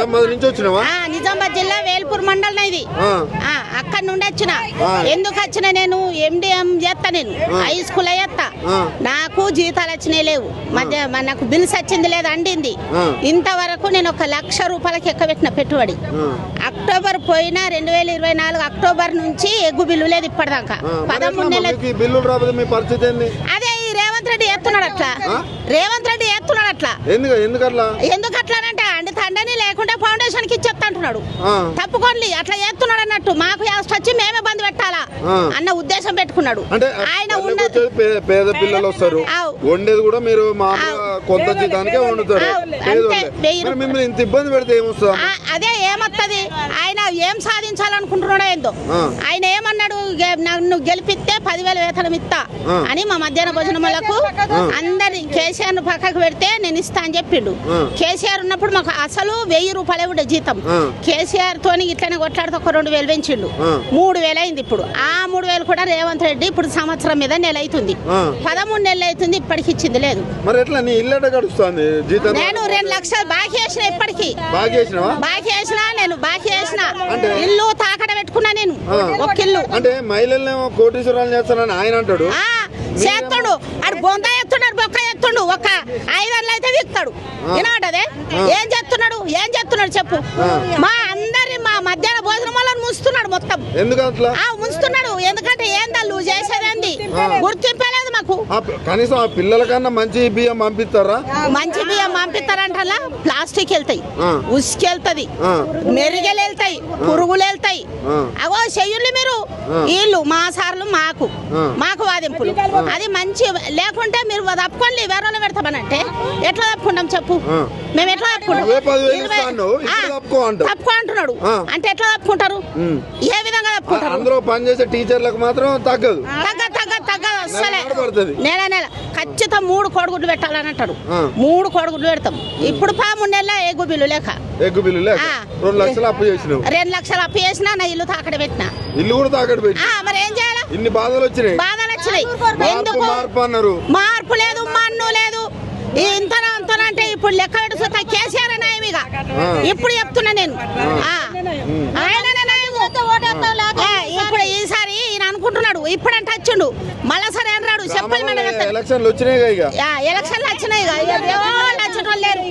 నిజామాబాద్ నుంచి వచ్చినావా? నిజామాబాద్ జిల్లా వేల్పూర్ మండలం ఇది. అక్కడ నుండి వచ్చిన. ఎందుకు వచ్చిన నేను MDM చేస్తా, నేను హై స్కూల్ చేస్తా. నాకు జీతాలు వచ్చినాయి లేవు, మధ్య నాకు బిల్స్ వచ్చింది లేదు, అండింది. ఇంతవరకు నేను 1 లక్ష రూపాయలకి ఎక్కబెట్టిన పెట్టుబడి. అక్టోబర్ పోయిన 2024 అక్టోబర్ నుంచి ఎగ్గు బిల్లు లేదు ఇప్పటిదాకా. 13 నెలలు. అదే ఈ రేవంత్ రెడ్డి ఎత్తున్నాడు అట్లా, రేవంత్ రెడ్డి ఎత్తున్నాడు అట్లా. ఎందుకట్లా అంటే అండి తండ్రిని లేకుంటే ఫౌండేషన్ కి ఇచ్చేస్తా అంటున్నాడు. తప్పుకోండి అట్లా చేస్తున్నాడు అన్నట్టు. మాకు వచ్చి మేమే బంద్ పెట్టాలా అన్న ఉద్దేశం పెట్టుకున్నాడు ఆయన. పేద పిల్లలు వస్తారు, వండేది కూడా మీరు కొంత జీతానికే వండుతారు. ఇంత ఇబ్బంది పెడితే ఏమొస్తుంది? అదే ఏమొస్తుంది, ఆయన ఏం సాధించాలనుకుంటున్నాడో ఏందో. ఆయన ఏమన్నాడు, నన్ను గెలిపిస్తే 10,000 వేతనం ఇస్తా అని మా మధ్యాహ్న భోజనములకు అందరి కేసీఆర్ ను పక్కకు పెడితే నేను ఇస్తా అని చెప్పిండు. కేసీఆర్ ఉన్నప్పుడు మాకు అసలు 1000 రూపాయలే ఉండే జీతం. కేసీఆర్ తోని ఇట్లనే కొట్లాడితే 2,000 పెంచిండు, 3,000 అయింది. ఇప్పుడు ఆ 3,000 కూడా రేవంత్ రెడ్డి ఇప్పుడు సంవత్సరం మీద నెల అవుతుంది, 13 నెలలు అవుతుంది, ఇప్పటికి ఇచ్చింది లేదు. నేను 2 లక్షలు బాకీ వేసిన, ఇప్పటికి బాకీ వేసిన, నేను బాకీ వేసిన. ఇల్లు తాకడ పెట్టుకున్నా నేను, ఒక ఇల్లు. అంటే మహిళలను కోటీశ్వరాలు చేస్తానని ఆయన అంటాడు. చేస్తాడు, అడు బొంద ఎత్తున్నాడు, బొక్క ఎత్తుండు, ఒక 5 అయితే విస్తాడు. వినబడ్డదే ఏం చేస్తున్నాడు చెప్పు. మా అందరి మా మధ్యాహ్న భోజనం వాళ్ళని ముంచుతున్నాడు మొత్తం. ముంచుతున్నాడు ఎందుకంటే ఏందా నువ్వు చేసేదేంది, గుర్తింపలేదు మాకు. కనీసం ఆ పిల్లల కన్నా మంచి బియ్యం పంపిస్తారా? మంచి బియ్యం పంపిస్తారంటలా. ప్లాస్టిక్ వెళ్తాయి, ఉసుకెళ్తది, మెరుగలు వెళ్తాయి, పురుగులు వెళ్తాయి. అవో చెయ్యుళ్ళు మీరు, వీళ్ళు మా సార్లు మాకు వాదింపులు. అది మంచి లేకుంటే మీరు తప్పుకోండి, వేరే పెడతామనంటే ఎట్లా తప్పుకుంటాం చెప్పు? మేము ఎట్లా తప్పుకో అంటున్నాడు అంటే ఎట్లా తప్పుకుంటారు? ఏ విధంగా తప్పుకుంటారు? అందులో పనిచేసే టీచర్లకు మాత్రం తగ్గదు అసలే. నెల ఖచ్చితంగా 3 కోడిగుడ్లు పెట్టాలని అంటారు. 3 కోడిగుడ్లు పెడతాం. ఇప్పుడు 3 నెలల ఎగ్గు బిల్లు లేక 2 లక్షలు అప్పు చేసినావు. 2 లక్షలు అప్పు చేసినా, నా ఇల్లు తాకడ పెట్టినా. ఇల్లు కూడా తాకడ పెట్టినా. మరి ఏం చేయాలి? ఇన్ని బాధలు వచ్చినాయి. ఎందుకు మార్పు లేదు, మన్ను లేదు. ఇంతనంటే ఇప్పుడు లెక్క పెట్టుకుంటా కేసీఆర్ నాయమిగా ఇప్పుడు చెప్తున్నా నేను. ఇప్పుడు ఈసారి ఈయన అనుకుంటున్నాడు, ఇప్పుడంటే వచ్చిండు, మళ్ళా సరే అన్నాడు. చెప్పాలి ఎలక్షన్లు వచ్చినాయి, ఎలక్షన్లు వచ్చినాయి, లేరు.